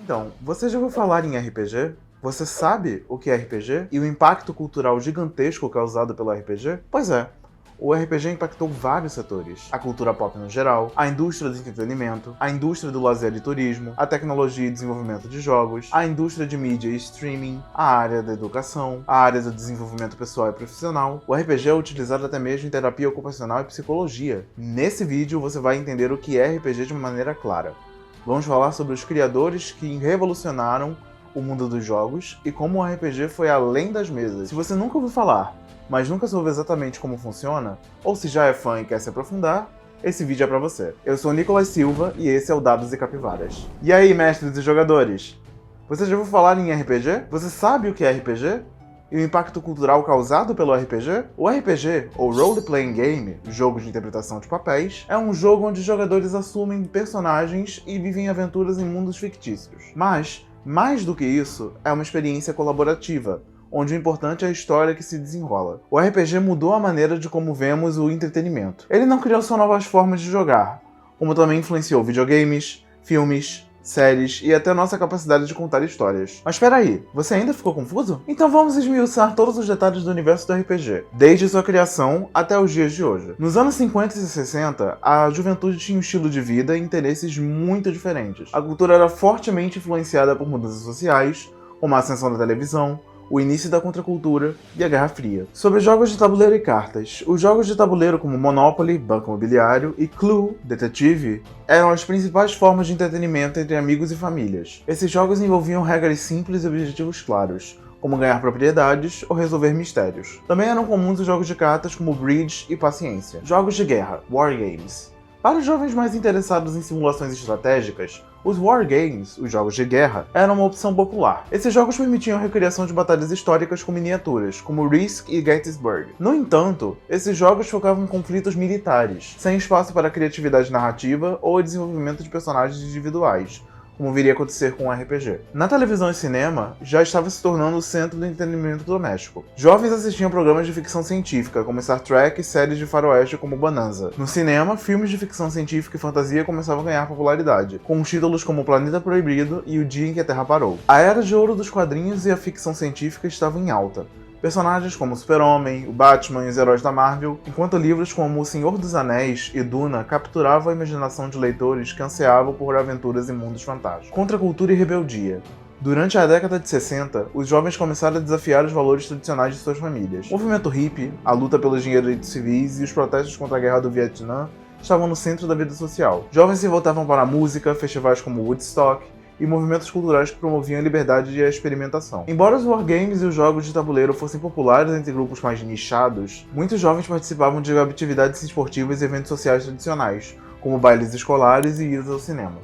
Então, você já ouviu falar em RPG? Você sabe o que é RPG e o impacto cultural gigantesco causado pelo RPG? Pois é, o RPG impactou vários setores. A cultura pop no geral, a indústria do entretenimento, a indústria do lazer e turismo, a tecnologia e desenvolvimento de jogos, a indústria de mídia e streaming, a área da educação, a área do desenvolvimento pessoal e profissional. O RPG é utilizado até mesmo em terapia ocupacional e psicologia. Nesse vídeo você vai entender o que é RPG de uma maneira clara. Vamos falar sobre os criadores que revolucionaram o mundo dos jogos e como o RPG foi além das mesas. Se você nunca ouviu falar, mas nunca soube exatamente como funciona, ou se já é fã e quer se aprofundar, esse vídeo é pra você. Eu sou o Nicolas Silva e esse é o Dados e Capivaras. E aí, mestres e jogadores? Você já ouviu falar em RPG? Você sabe o que é RPG? E o impacto cultural causado pelo RPG? O RPG, ou Role Playing Game, jogo de interpretação de papéis, é um jogo onde jogadores assumem personagens e vivem aventuras em mundos fictícios. Mas, mais do que isso, é uma experiência colaborativa, onde o importante é a história que se desenrola. O RPG mudou a maneira de como vemos o entretenimento. Ele não criou só novas formas de jogar, como também influenciou videogames, filmes, séries e até nossa capacidade de contar histórias. Mas espera aí, você ainda ficou confuso? Então vamos esmiuçar todos os detalhes do universo do RPG, desde sua criação até os dias de hoje. Nos anos 50 e 60, a juventude tinha um estilo de vida e interesses muito diferentes. A cultura era fortemente influenciada por mudanças sociais, como a ascensão da televisão, o início da contracultura e a Guerra Fria. Sobre jogos de tabuleiro e cartas, os jogos de tabuleiro como Monopoly, Banco Imobiliário e Clue, Detetive, eram as principais formas de entretenimento entre amigos e famílias. Esses jogos envolviam regras simples e objetivos claros, como ganhar propriedades ou resolver mistérios. Também eram comuns os jogos de cartas como Bridge e Paciência. Jogos de guerra, War Games. Para os jovens mais interessados em simulações estratégicas, os Wargames, os jogos de guerra, eram uma opção popular. Esses jogos permitiam a recriação de batalhas históricas com miniaturas, como Risk e Gettysburg. No entanto, esses jogos focavam em conflitos militares, sem espaço para criatividade narrativa ou desenvolvimento de personagens individuais, como viria a acontecer com o RPG. Na televisão e cinema, já estava se tornando o centro do entretenimento doméstico. Jovens assistiam programas de ficção científica, como Star Trek e séries de faroeste como Bonanza. No cinema, filmes de ficção científica e fantasia começavam a ganhar popularidade, com títulos como O Planeta Proibido e O Dia em que a Terra Parou. A era de ouro dos quadrinhos e a ficção científica estavam em alta. Personagens como o Super-Homem, o Batman e os heróis da Marvel, enquanto livros como O Senhor dos Anéis e Duna capturavam a imaginação de leitores que ansiavam por aventuras em mundos fantásticos. Contra a cultura e rebeldia. Durante a década de 60, os jovens começaram a desafiar os valores tradicionais de suas famílias. O movimento hippie, a luta pelos direitos civis e os protestos contra a guerra do Vietnã estavam no centro da vida social. Jovens se voltavam para a música, festivais como Woodstock, e movimentos culturais que promoviam a liberdade e a experimentação. Embora os wargames e os jogos de tabuleiro fossem populares entre grupos mais nichados, muitos jovens participavam de atividades esportivas e eventos sociais tradicionais, como bailes escolares e idas ao cinema.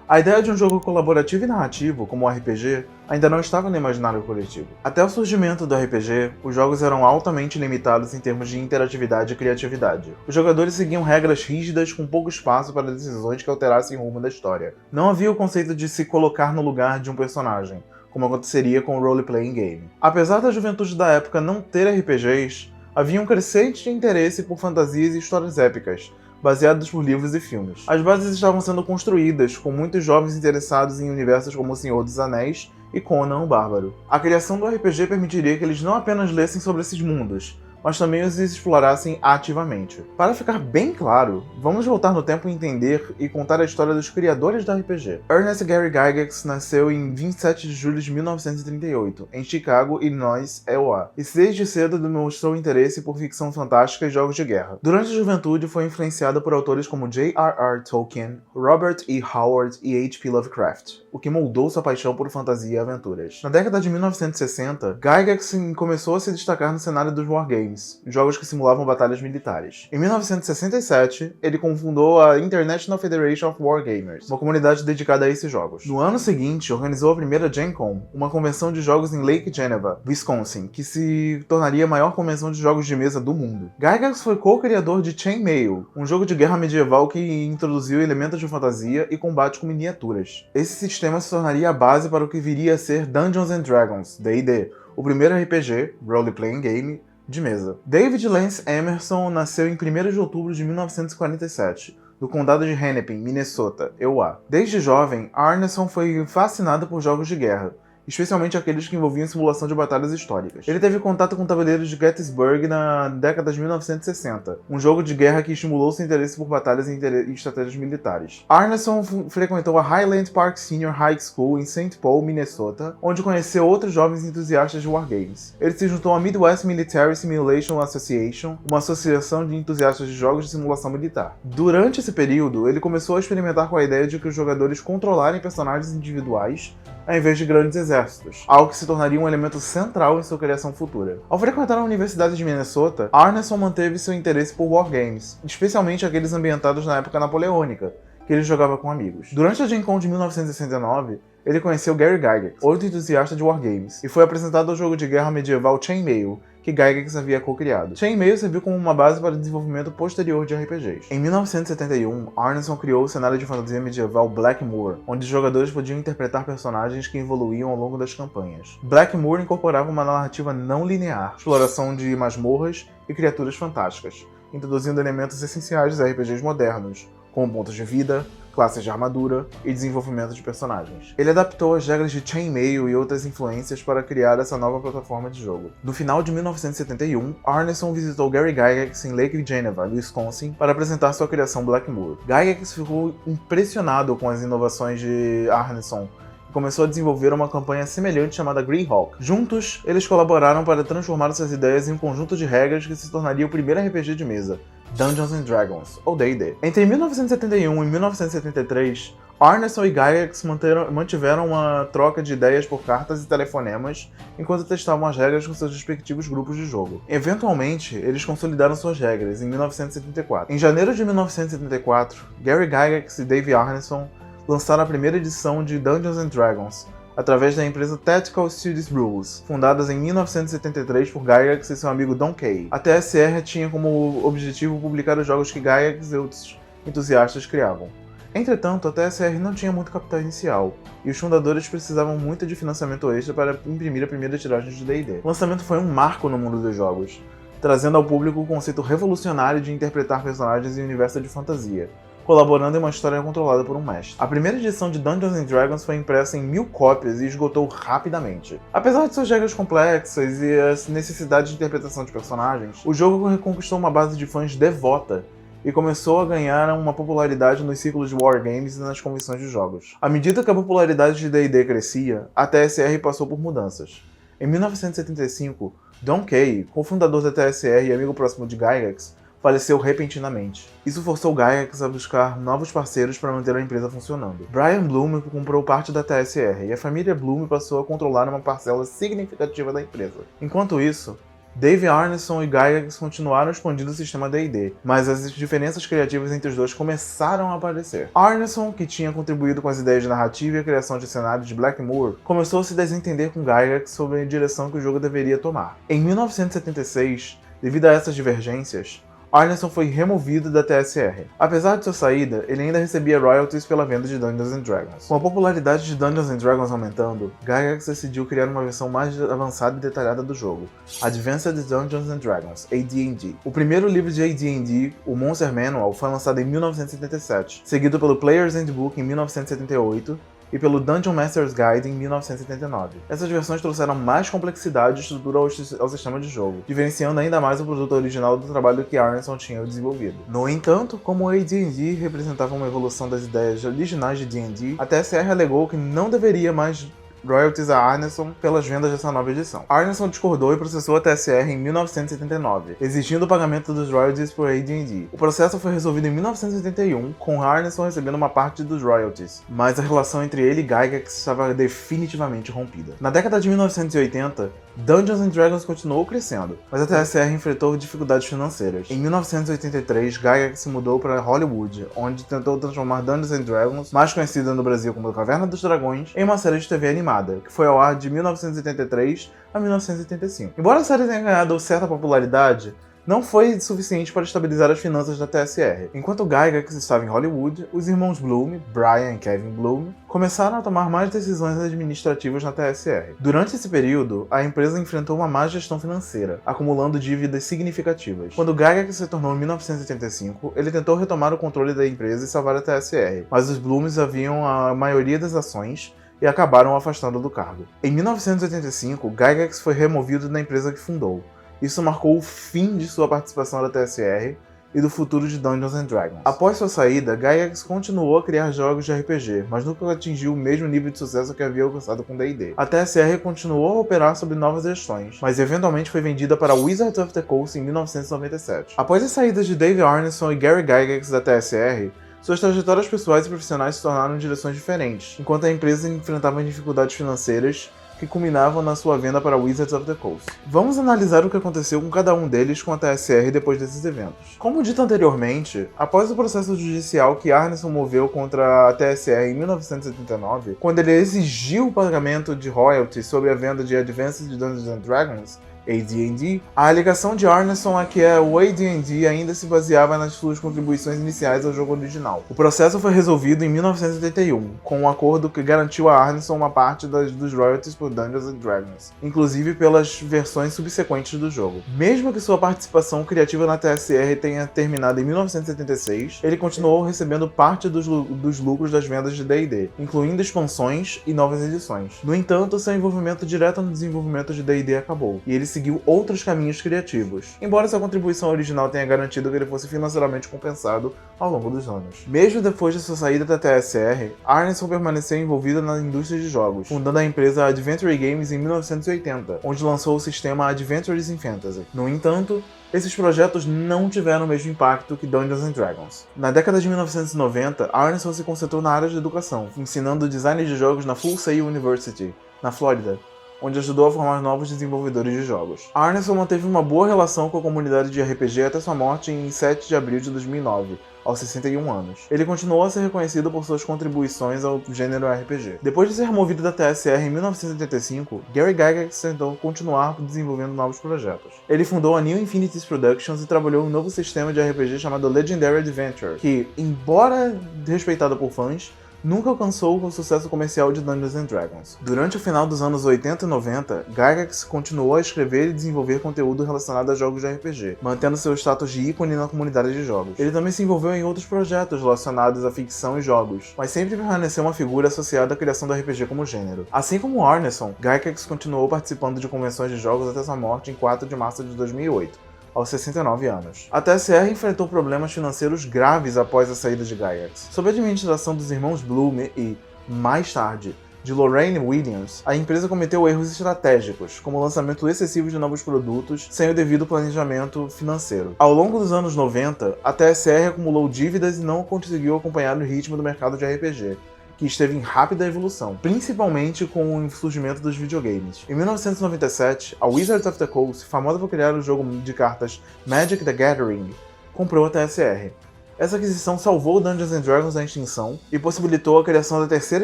A ideia de um jogo colaborativo e narrativo, como o RPG, ainda não estava no imaginário coletivo. Até o surgimento do RPG, os jogos eram altamente limitados em termos de interatividade e criatividade. Os jogadores seguiam regras rígidas com pouco espaço para decisões que alterassem o rumo da história. Não havia o conceito de se colocar no lugar de um personagem, como aconteceria com o role-playing game. Apesar da juventude da época não ter RPGs, havia um crescente interesse por fantasias e histórias épicas, baseados por livros e filmes. As bases estavam sendo construídas, com muitos jovens interessados em universos como O Senhor dos Anéis e Conan o Bárbaro. A criação do RPG permitiria que eles não apenas lessem sobre esses mundos, mas também os explorassem ativamente. Para ficar bem claro, vamos voltar no tempo e entender e contar a história dos criadores do RPG. Ernest Gary Gygax nasceu em 27 de julho de 1938, em Chicago, Illinois, EUA, e desde cedo demonstrou interesse por ficção fantástica e jogos de guerra. Durante a juventude, foi influenciado por autores como J.R.R. Tolkien, Robert E. Howard e H.P. Lovecraft, o que moldou sua paixão por fantasia e aventuras. Na década de 1960, Gygax começou a se destacar no cenário dos wargames, jogos que simulavam batalhas militares. Em 1967, ele cofundou a International Federation of Wargamers, uma comunidade dedicada a esses jogos. No ano seguinte, organizou a primeira Gen Con, uma convenção de jogos em Lake Geneva, Wisconsin, que se tornaria a maior convenção de jogos de mesa do mundo. Gygax foi co-criador de Chainmail, um jogo de guerra medieval que introduziu elementos de fantasia e combate com miniaturas. Esse sistema se tornaria a base para o que viria a ser Dungeons and Dragons, D&D, o primeiro RPG, role-playing game, de mesa. David Lance Emerson nasceu em 1º de outubro de 1947, do condado de Hennepin, Minnesota, EUA. Desde jovem, Arneson foi fascinado por jogos de guerra, especialmente aqueles que envolviam simulação de batalhas históricas. Ele teve contato com o Tabuleiro de Gettysburg na década de 1960, um jogo de guerra que estimulou seu interesse por batalhas e estratégias militares. Arneson frequentou a Highland Park Senior High School em St. Paul, Minnesota, onde conheceu outros jovens entusiastas de wargames. Ele se juntou à Midwest Military Simulation Association, uma associação de entusiastas de jogos de simulação militar. Durante esse período, ele começou a experimentar com a ideia de que os jogadores controlarem personagens individuais ao invés de grandes exércitos, algo que se tornaria um elemento central em sua criação futura. Ao frequentar a Universidade de Minnesota, Arneson manteve seu interesse por wargames, especialmente aqueles ambientados na época napoleônica, que ele jogava com amigos. Durante a Gen Con de 1969, ele conheceu Gary Gygax, outro entusiasta de wargames, e foi apresentado ao jogo de guerra medieval Chainmail, que Gygax havia co-criado. Chainmail serviu como uma base para o desenvolvimento posterior de RPGs. Em 1971, Arneson criou o cenário de fantasia medieval Blackmoor, onde os jogadores podiam interpretar personagens que evoluíam ao longo das campanhas. Blackmoor incorporava uma narrativa não linear, exploração de masmorras e criaturas fantásticas, introduzindo elementos essenciais dos RPGs modernos, como pontos de vida, classes de armadura e desenvolvimento de personagens. Ele adaptou as regras de Chainmail e outras influências para criar essa nova plataforma de jogo. No final de 1971, Arneson visitou Gary Gygax em Lake Geneva, Wisconsin, para apresentar sua criação Blackmoor. Gygax ficou impressionado com as inovações de Arneson e começou a desenvolver uma campanha semelhante chamada Greyhawk. Juntos, eles colaboraram para transformar suas ideias em um conjunto de regras que se tornaria o primeiro RPG de mesa, Dungeons & Dragons, ou D&D. Entre 1971 e 1973, Arneson e Gygax mantiveram uma troca de ideias por cartas e telefonemas enquanto testavam as regras com seus respectivos grupos de jogo. Eventualmente, eles consolidaram suas regras em 1974. Em janeiro de 1974, Gary Gygax e Dave Arneson lançaram a primeira edição de Dungeons & Dragons, através da empresa Tactical Studios Rules, fundadas em 1973 por Gygax e seu amigo Don Kay. A TSR tinha como objetivo publicar os jogos que Gygax e outros entusiastas criavam. Entretanto, a TSR não tinha muito capital inicial, e os fundadores precisavam muito de financiamento extra para imprimir a primeira tiragem de D&D. O lançamento foi um marco no mundo dos jogos, trazendo ao público o conceito revolucionário de interpretar personagens em um universo de fantasia, colaborando em uma história controlada por um mestre. A primeira edição de Dungeons & Dragons foi impressa em 1000 cópias e esgotou rapidamente. Apesar de suas regras complexas e a necessidade de interpretação de personagens, o jogo conquistou uma base de fãs devota e começou a ganhar uma popularidade nos círculos de wargames e nas convenções de jogos. À medida que a popularidade de D&D crescia, a TSR passou por mudanças. Em 1975, Don Kay, cofundador da TSR e amigo próximo de Gygax, faleceu repentinamente. Isso forçou Gygax a buscar novos parceiros para manter a empresa funcionando. Brian Bloom comprou parte da TSR e a família Bloom passou a controlar uma parcela significativa da empresa. Enquanto isso, Dave Arneson e Gygax continuaram expandindo o sistema D&D, mas as diferenças criativas entre os dois começaram a aparecer. Arneson, que tinha contribuído com as ideias de narrativa e a criação de cenários de Blackmoor, começou a se desentender com Gygax sobre a direção que o jogo deveria tomar. Em 1976, devido a essas divergências, Arneson foi removido da TSR. Apesar de sua saída, ele ainda recebia royalties pela venda de Dungeons & Dragons. Com a popularidade de Dungeons & Dragons aumentando, Gygax decidiu criar uma versão mais avançada e detalhada do jogo, Advanced Dungeons & Dragons, AD&D. O primeiro livro de AD&D, o Monster Manual, foi lançado em 1977, seguido pelo Player's Handbook em 1978, e pelo Dungeon Master's Guide em 1979. Essas versões trouxeram mais complexidade e estrutura ao sistema de jogo, diferenciando ainda mais o produto original do trabalho que Arneson tinha desenvolvido. No entanto, como o AD&D representava uma evolução das ideias originais de D&D, a TSR alegou que não deveria mais royalties a Arneson pelas vendas dessa nova edição. Arneson discordou e processou a TSR em 1979, exigindo o pagamento dos royalties por AD&D. O processo foi resolvido em 1981, com Arneson recebendo uma parte dos royalties, mas a relação entre ele e Gygax estava definitivamente rompida. Na década de 1980, Dungeons & Dragons continuou crescendo, mas a TSR enfrentou dificuldades financeiras. Em 1983, Gygax se mudou para Hollywood, onde tentou transformar Dungeons & Dragons, mais conhecida no Brasil como Caverna dos Dragões, em uma série de TV animada, que foi ao ar de 1983 a 1985. Embora a série tenha ganhado certa popularidade, não foi suficiente para estabilizar as finanças da TSR. Enquanto Gygax estava em Hollywood, os irmãos Bloom, Brian e Kevin Bloom, começaram a tomar mais decisões administrativas na TSR. Durante esse período, a empresa enfrentou uma má gestão financeira, acumulando dívidas significativas. Quando Gygax se tornou em 1985, ele tentou retomar o controle da empresa e salvar a TSR, mas os Blooms haviam a maioria das ações e acabaram o afastando do cargo. Em 1985, Gygax foi removido da empresa que fundou. Isso marcou o fim de sua participação da TSR e do futuro de Dungeons & Dragons. Após sua saída, Gygax continuou a criar jogos de RPG, mas nunca atingiu o mesmo nível de sucesso que havia alcançado com D&D. A TSR continuou a operar sob novas gestões, mas eventualmente foi vendida para Wizards of the Coast em 1997. Após as saídas de Dave Arneson e Gary Gygax da TSR, suas trajetórias pessoais e profissionais se tornaram em direções diferentes, enquanto a empresa enfrentava dificuldades financeiras que culminavam na sua venda para Wizards of the Coast. Vamos analisar o que aconteceu com cada um deles com a TSR depois desses eventos. Como dito anteriormente, após o processo judicial que Arneson moveu contra a TSR em 1979, quando ele exigiu o pagamento de royalties sobre a venda de Advanced Dungeons & Dragons, AD&D, a alegação de Arneson é que o AD&D ainda se baseava nas suas contribuições iniciais ao jogo original. O processo foi resolvido em 1981, com um acordo que garantiu a Arneson uma parte dos royalties por Dungeons & Dragons, inclusive pelas versões subsequentes do jogo. Mesmo que sua participação criativa na TSR tenha terminado em 1976, ele continuou recebendo parte dos lucros das vendas de D&D, incluindo expansões e novas edições. No entanto, seu envolvimento direto no desenvolvimento de D&D acabou, e ele seguiu outros caminhos criativos, embora sua contribuição original tenha garantido que ele fosse financeiramente compensado ao longo dos anos. Mesmo depois de sua saída da TSR, Arneson permaneceu envolvido na indústria de jogos, fundando a empresa Adventure Games em 1980, onde lançou o sistema Adventures in Fantasy. No entanto, esses projetos não tiveram o mesmo impacto que Dungeons & Dragons. Na década de 1990, Arneson se concentrou na área de educação, ensinando design de jogos na Full Sail University, na Flórida, onde ajudou a formar novos desenvolvedores de jogos. Arneson manteve uma boa relação com a comunidade de RPG até sua morte em 7 de abril de 2009, aos 61 anos. Ele continuou a ser reconhecido por suas contribuições ao gênero RPG. Depois de ser removido da TSR em 1985, Gary Gygax tentou continuar desenvolvendo novos projetos. Ele fundou a New Infinities Productions e trabalhou em um novo sistema de RPG chamado Legendary Adventure, que, embora respeitado por fãs, nunca alcançou o sucesso comercial de Dungeons & Dragons. Durante o final dos anos 80 e 90, Gygax continuou a escrever e desenvolver conteúdo relacionado a jogos de RPG, mantendo seu status de ícone na comunidade de jogos. Ele também se envolveu em outros projetos relacionados à ficção e jogos, mas sempre permaneceu uma figura associada à criação do RPG como gênero. Assim como Arneson, Gygax continuou participando de convenções de jogos até sua morte em 4 de março de 2008. Aos 69 anos. A TSR enfrentou problemas financeiros graves após a saída de Gygax. Sob a administração dos irmãos Bloom e, mais tarde, de Lorraine Williams, a empresa cometeu erros estratégicos, como o lançamento excessivo de novos produtos sem o devido planejamento financeiro. Ao longo dos anos 90, a TSR acumulou dívidas e não conseguiu acompanhar o ritmo do mercado de RPG, que esteve em rápida evolução, principalmente com o surgimento dos videogames. Em 1997, a Wizards of the Coast, famosa por criar o jogo de cartas Magic the Gathering, comprou a TSR. Essa aquisição salvou Dungeons & Dragons da extinção e possibilitou a criação da terceira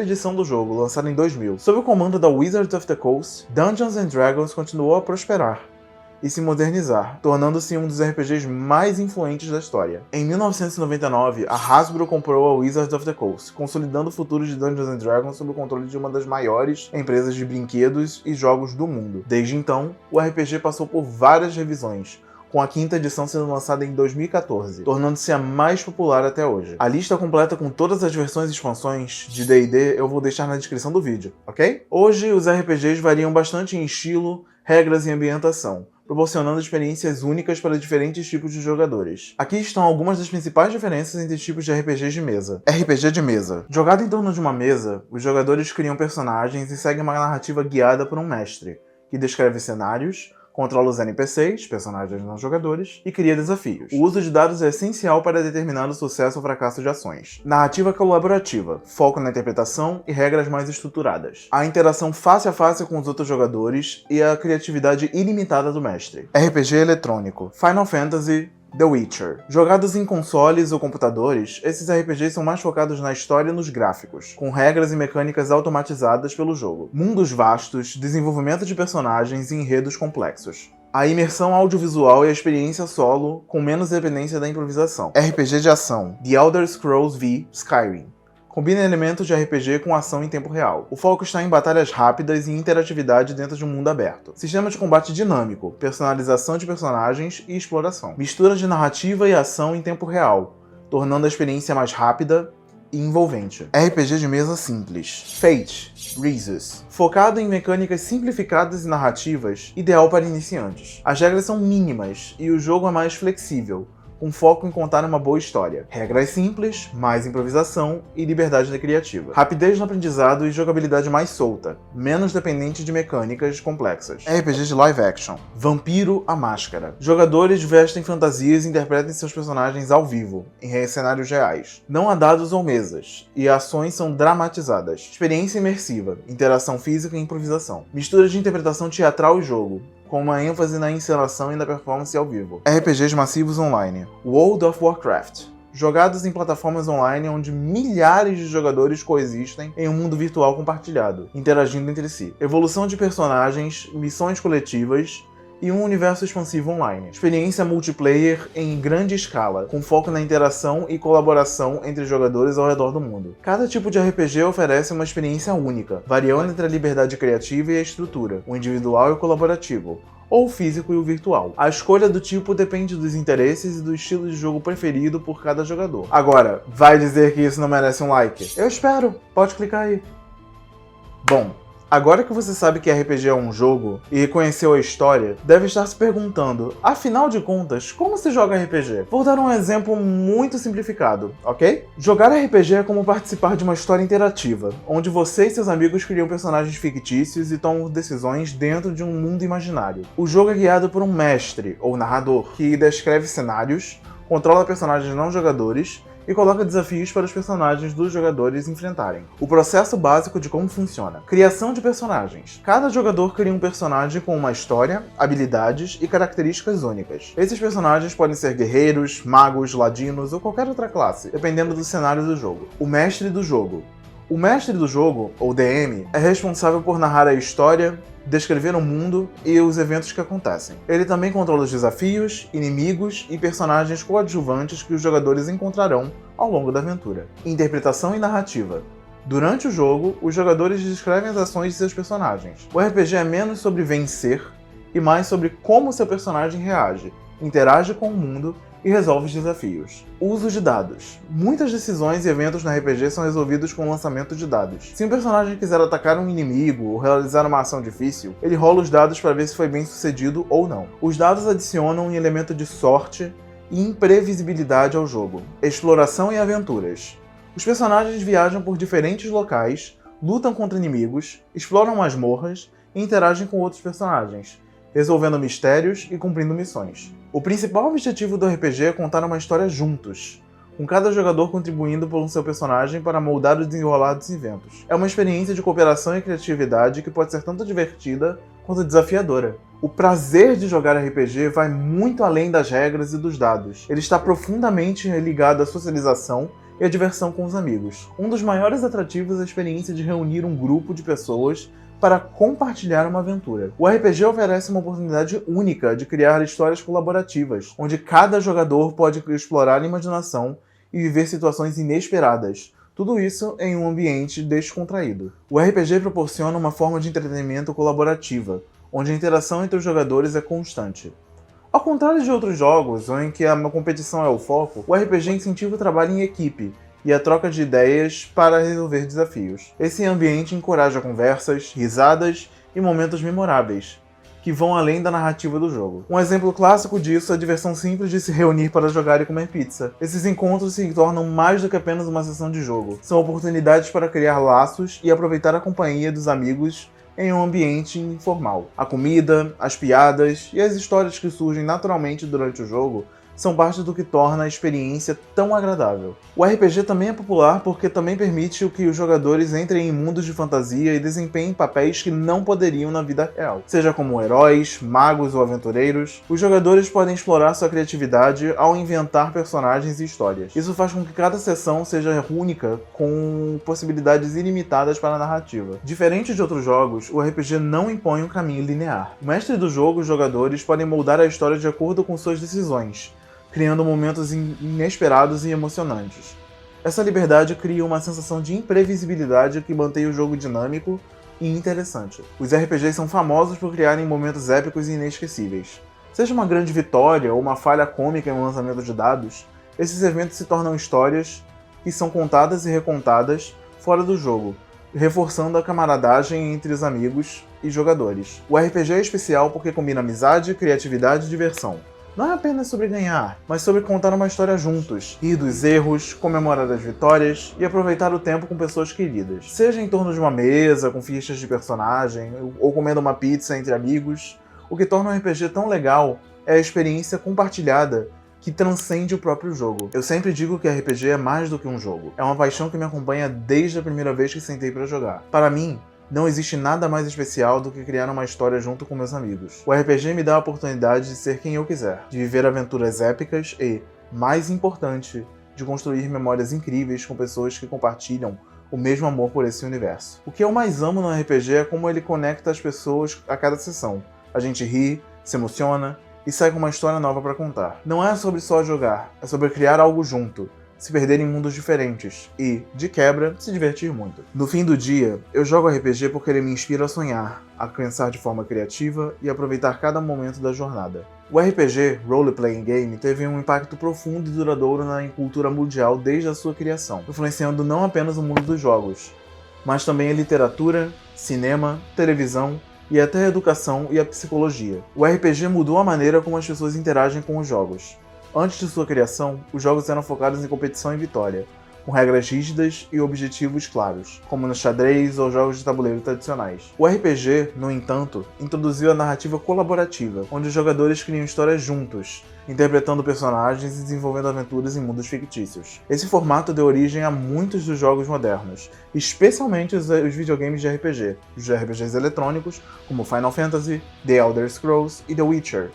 edição do jogo, lançada em 2000. Sob o comando da Wizards of the Coast, Dungeons & Dragons continuou a prosperar e se modernizar, tornando-se um dos RPGs mais influentes da história. Em 1999, a Hasbro comprou a Wizards of the Coast, consolidando o futuro de Dungeons & Dragons sob o controle de uma das maiores empresas de brinquedos e jogos do mundo. Desde então, o RPG passou por várias revisões, com a quinta edição sendo lançada em 2014, tornando-se a mais popular até hoje. A lista completa com todas as versões e expansões de D&D eu vou deixar na descrição do vídeo, ok? Hoje, os RPGs variam bastante em estilo, regras e ambientação, proporcionando experiências únicas para diferentes tipos de jogadores. Aqui estão algumas das principais diferenças entre tipos de RPGs de mesa. RPG de mesa. Jogado em torno de uma mesa, os jogadores criam personagens e seguem uma narrativa guiada por um mestre, que descreve cenários, controla os NPCs, personagens não jogadores, e cria desafios. O uso de dados é essencial para determinar o sucesso ou fracasso de ações. Narrativa colaborativa, foco na interpretação e regras mais estruturadas. A interação face a face com os outros jogadores e a criatividade ilimitada do mestre. RPG eletrônico, Final Fantasy, The Witcher. Jogados em consoles ou computadores, esses RPGs são mais focados na história e nos gráficos, com regras e mecânicas automatizadas pelo jogo. Mundos vastos, desenvolvimento de personagens e enredos complexos. A imersão audiovisual e a experiência solo com menos dependência da improvisação. RPG de ação. The Elder Scrolls V: Skyrim. Combina elementos de RPG com ação em tempo real. O foco está em batalhas rápidas e interatividade dentro de um mundo aberto. Sistema de combate dinâmico, personalização de personagens e exploração. Mistura de narrativa e ação em tempo real, tornando a experiência mais rápida e envolvente. RPG de mesa simples. Fate: Rises. Focado em mecânicas simplificadas e narrativas, ideal para iniciantes. As regras são mínimas e o jogo é mais flexível, com foco em contar uma boa história. Regras simples, mais improvisação e liberdade criativa. Rapidez no aprendizado e jogabilidade mais solta, menos dependente de mecânicas complexas. RPG de live action. Vampiro: A Máscara. Jogadores vestem fantasias e interpretam seus personagens ao vivo, em cenários reais. Não há dados ou mesas, e ações são dramatizadas. Experiência imersiva, interação física e improvisação. Mistura de interpretação teatral e jogo, com uma ênfase na encenação e na performance ao vivo. RPGs massivos online. World of Warcraft. Jogados em plataformas online onde milhares de jogadores coexistem em um mundo virtual compartilhado, interagindo entre si. Evolução de personagens, missões coletivas e um universo expansivo online. Experiência multiplayer em grande escala, com foco na interação e colaboração entre jogadores ao redor do mundo. Cada tipo de RPG oferece uma experiência única, variando entre a liberdade criativa e a estrutura, o individual e o colaborativo, ou o físico e o virtual. A escolha do tipo depende dos interesses e do estilo de jogo preferido por cada jogador. Agora, vai dizer que isso não merece um like? Eu espero, pode clicar aí. Bom, agora que você sabe que RPG é um jogo e reconheceu a história, deve estar se perguntando, afinal de contas, como se joga RPG? Vou dar um exemplo muito simplificado, ok? Jogar RPG é como participar de uma história interativa, onde você e seus amigos criam personagens fictícios e tomam decisões dentro de um mundo imaginário. O jogo é guiado por um mestre, ou narrador, que descreve cenários, controla personagens não jogadores e coloca desafios para os personagens dos jogadores enfrentarem. O processo básico de como funciona. Criação de personagens. Cada jogador cria um personagem com uma história, habilidades e características únicas. Esses personagens podem ser guerreiros, magos, ladinos ou qualquer outra classe, dependendo do cenário do jogo. O mestre do jogo. O mestre do jogo, ou DM, é responsável por narrar a história, descrever o mundo e os eventos que acontecem. Ele também controla os desafios, inimigos e personagens coadjuvantes que os jogadores encontrarão ao longo da aventura. Interpretação e narrativa. Durante o jogo, os jogadores descrevem as ações de seus personagens. O RPG é menos sobre vencer e mais sobre como seu personagem reage, interage com o mundo e resolve os desafios. Uso de dados. Muitas decisões e eventos no RPG são resolvidos com o lançamento de dados. Se um personagem quiser atacar um inimigo ou realizar uma ação difícil, ele rola os dados para ver se foi bem sucedido ou não. Os dados adicionam um elemento de sorte e imprevisibilidade ao jogo. Exploração e aventuras. Os personagens viajam por diferentes locais, lutam contra inimigos, exploram masmorras e interagem com outros personagens, resolvendo mistérios e cumprindo missões. O principal objetivo do RPG é contar uma história juntos, com cada jogador contribuindo por um seu personagem para moldar o desenrolar dos eventos. É uma experiência de cooperação e criatividade que pode ser tanto divertida quanto desafiadora. O prazer de jogar RPG vai muito além das regras e dos dados. Ele está profundamente ligado à socialização e à diversão com os amigos. Um dos maiores atrativos é a experiência de reunir um grupo de pessoas para compartilhar uma aventura. O RPG oferece uma oportunidade única de criar histórias colaborativas, onde cada jogador pode explorar a imaginação e viver situações inesperadas. Tudo isso em um ambiente descontraído. O RPG proporciona uma forma de entretenimento colaborativa, onde a interação entre os jogadores é constante. Ao contrário de outros jogos, em que a competição é o foco, o RPG incentiva o trabalho em equipe e a troca de ideias para resolver desafios. Esse ambiente encoraja conversas, risadas e momentos memoráveis, que vão além da narrativa do jogo. Um exemplo clássico disso é a diversão simples de se reunir para jogar e comer pizza. Esses encontros se tornam mais do que apenas uma sessão de jogo. São oportunidades para criar laços e aproveitar a companhia dos amigos em um ambiente informal. A comida, as piadas e as histórias que surgem naturalmente durante o jogo são parte do que torna a experiência tão agradável. O RPG também é popular porque também permite que os jogadores entrem em mundos de fantasia e desempenhem papéis que não poderiam na vida real. Seja como heróis, magos ou aventureiros, os jogadores podem explorar sua criatividade ao inventar personagens e histórias. Isso faz com que cada sessão seja única, com possibilidades ilimitadas para a narrativa. Diferente de outros jogos, o RPG não impõe um caminho linear. O mestre do jogo e os jogadores podem moldar a história de acordo com suas decisões, criando momentos inesperados e emocionantes. Essa liberdade cria uma sensação de imprevisibilidade que mantém o jogo dinâmico e interessante. Os RPGs são famosos por criarem momentos épicos e inesquecíveis. Seja uma grande vitória ou uma falha cômica em um lançamento de dados, esses eventos se tornam histórias que são contadas e recontadas fora do jogo, reforçando a camaradagem entre os amigos e jogadores. O RPG é especial porque combina amizade, criatividade e diversão. Não é apenas sobre ganhar, mas sobre contar uma história juntos, rir dos erros, comemorar as vitórias e aproveitar o tempo com pessoas queridas. Seja em torno de uma mesa, com fichas de personagem, ou comendo uma pizza entre amigos, o que torna um RPG tão legal é a experiência compartilhada que transcende o próprio jogo. Eu sempre digo que RPG é mais do que um jogo. É uma paixão que me acompanha desde a primeira vez que sentei para jogar. Para mim, não existe nada mais especial do que criar uma história junto com meus amigos. O RPG me dá a oportunidade de ser quem eu quiser, de viver aventuras épicas e, mais importante, de construir memórias incríveis com pessoas que compartilham o mesmo amor por esse universo. O que eu mais amo no RPG é como ele conecta as pessoas a cada sessão. A gente ri, se emociona e sai com uma história nova para contar. Não é sobre só jogar, é sobre criar algo junto, se perder em mundos diferentes e, de quebra, se divertir muito. No fim do dia, eu jogo RPG porque ele me inspira a sonhar, a pensar de forma criativa e aproveitar cada momento da jornada. O RPG, Role Playing Game, teve um impacto profundo e duradouro na cultura mundial desde a sua criação, influenciando não apenas o mundo dos jogos, mas também a literatura, cinema, televisão e até a educação e a psicologia. O RPG mudou a maneira como as pessoas interagem com os jogos. Antes de sua criação, os jogos eram focados em competição e vitória, com regras rígidas e objetivos claros, como no xadrez ou jogos de tabuleiro tradicionais. O RPG, no entanto, introduziu a narrativa colaborativa, onde os jogadores criam histórias juntos, interpretando personagens e desenvolvendo aventuras em mundos fictícios. Esse formato deu origem a muitos dos jogos modernos, especialmente os videogames de RPG, os RPGs eletrônicos, como Final Fantasy, The Elder Scrolls e The Witcher,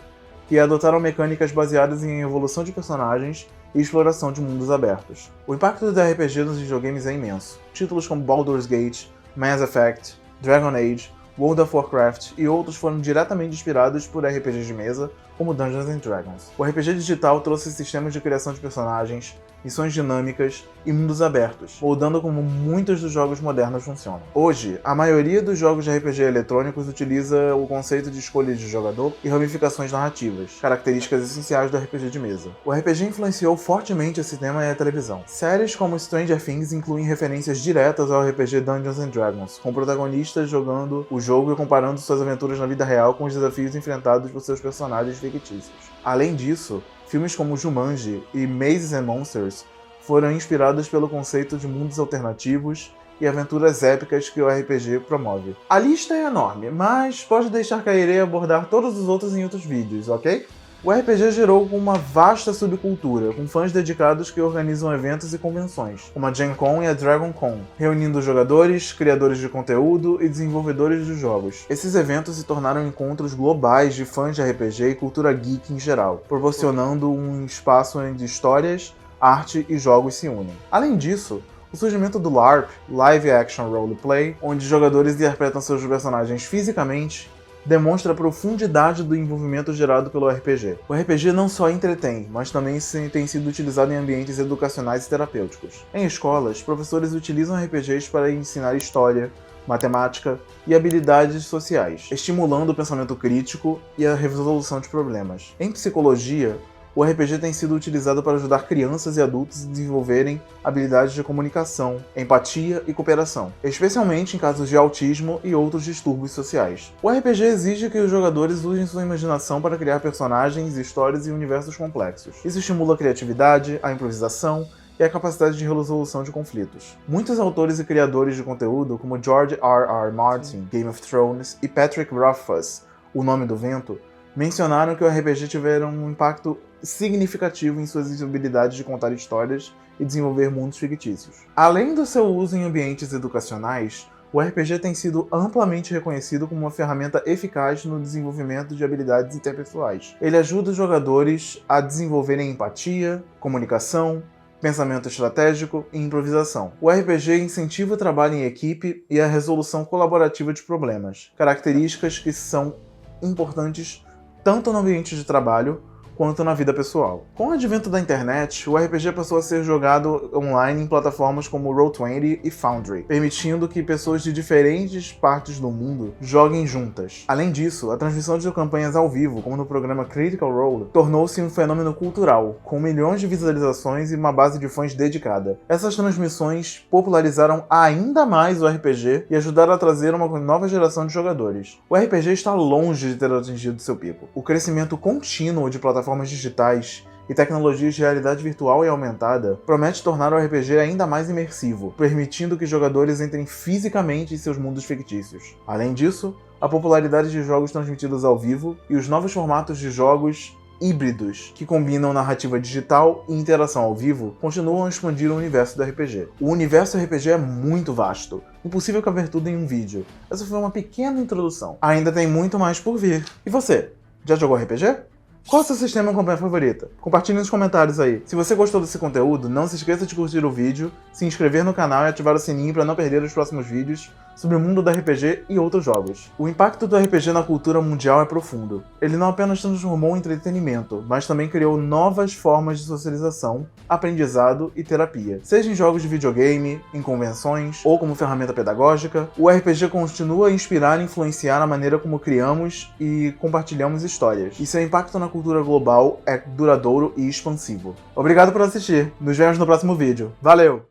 que adotaram mecânicas baseadas em evolução de personagens e exploração de mundos abertos. O impacto do RPG nos videogames é imenso. Títulos como Baldur's Gate, Mass Effect, Dragon Age, World of Warcraft e outros foram diretamente inspirados por RPGs de mesa, como Dungeons & Dragons. O RPG digital trouxe sistemas de criação de personagens, missões dinâmicas e mundos abertos, moldando como muitos dos jogos modernos funcionam. Hoje, a maioria dos jogos de RPG eletrônicos utiliza o conceito de escolha de jogador e ramificações narrativas, características essenciais do RPG de mesa. O RPG influenciou fortemente o cinema e a televisão. Séries como Stranger Things incluem referências diretas ao RPG Dungeons & Dragons, com protagonistas jogando o jogo e comparando suas aventuras na vida real com os desafios enfrentados por seus personagens fictícios. Além disso, filmes como Jumanji e Mazes and Monsters foram inspirados pelo conceito de mundos alternativos e aventuras épicas que o RPG promove. A lista é enorme, mas pode deixar que eu irei abordar todos os outros em outros vídeos, ok? O RPG gerou uma vasta subcultura, com fãs dedicados que organizam eventos e convenções, como a Gen Con e a Dragon Con, reunindo jogadores, criadores de conteúdo e desenvolvedores de jogos. Esses eventos se tornaram encontros globais de fãs de RPG e cultura geek em geral, proporcionando um espaço onde histórias, arte e jogos se unem. Além disso, o surgimento do LARP, Live Action Roleplay, onde jogadores interpretam seus personagens fisicamente, demonstra a profundidade do envolvimento gerado pelo RPG. O RPG não só entretém, mas também tem sido utilizado em ambientes educacionais e terapêuticos. Em escolas, professores utilizam RPGs para ensinar história, matemática e habilidades sociais, estimulando o pensamento crítico e a resolução de problemas. Em psicologia, o RPG tem sido utilizado para ajudar crianças e adultos a desenvolverem habilidades de comunicação, empatia e cooperação, especialmente em casos de autismo e outros distúrbios sociais. O RPG exige que os jogadores usem sua imaginação para criar personagens, histórias e universos complexos. Isso estimula a criatividade, a improvisação e a capacidade de resolução de conflitos. Muitos autores e criadores de conteúdo, como George R. R. Martin, Game of Thrones, e Patrick Rothfuss, O Nome do Vento, mencionaram que o RPG tiveram um impacto significativo em suas habilidades de contar histórias e desenvolver mundos fictícios. Além do seu uso em ambientes educacionais, o RPG tem sido amplamente reconhecido como uma ferramenta eficaz no desenvolvimento de habilidades interpessoais. Ele ajuda os jogadores a desenvolverem empatia, comunicação, pensamento estratégico e improvisação. O RPG incentiva o trabalho em equipe e a resolução colaborativa de problemas, características que são importantes tanto no ambiente de trabalho quanto na vida pessoal. Com o advento da internet, o RPG passou a ser jogado online em plataformas como Roll20 e Foundry, permitindo que pessoas de diferentes partes do mundo joguem juntas. Além disso, a transmissão de campanhas ao vivo, como no programa Critical Role, tornou-se um fenômeno cultural, com milhões de visualizações e uma base de fãs dedicada. Essas transmissões popularizaram ainda mais o RPG e ajudaram a trazer uma nova geração de jogadores. O RPG está longe de ter atingido seu pico. O crescimento contínuo de plataformas digitais e tecnologias de realidade virtual e aumentada promete tornar o RPG ainda mais imersivo, permitindo que jogadores entrem fisicamente em seus mundos fictícios. Além disso, a popularidade de jogos transmitidos ao vivo e os novos formatos de jogos híbridos, que combinam narrativa digital e interação ao vivo, continuam a expandir o universo do RPG. O universo RPG é muito vasto, impossível caber tudo em um vídeo. Essa foi uma pequena introdução. Ainda tem muito mais por vir. E você, já jogou RPG? Qual é o seu sistema de campanha favorita? Compartilhe nos comentários aí. Se você gostou desse conteúdo, não se esqueça de curtir o vídeo, se inscrever no canal e ativar o sininho para não perder os próximos vídeos sobre o mundo do RPG e outros jogos. O impacto do RPG na cultura mundial é profundo. Ele não apenas transformou o entretenimento, mas também criou novas formas de socialização, aprendizado e terapia. Seja em jogos de videogame, em convenções ou como ferramenta pedagógica, o RPG continua a inspirar e influenciar a maneira como criamos e compartilhamos histórias. E seu impacto na cultura global é duradouro e expansivo. Obrigado por assistir. Nos vemos no próximo vídeo. Valeu!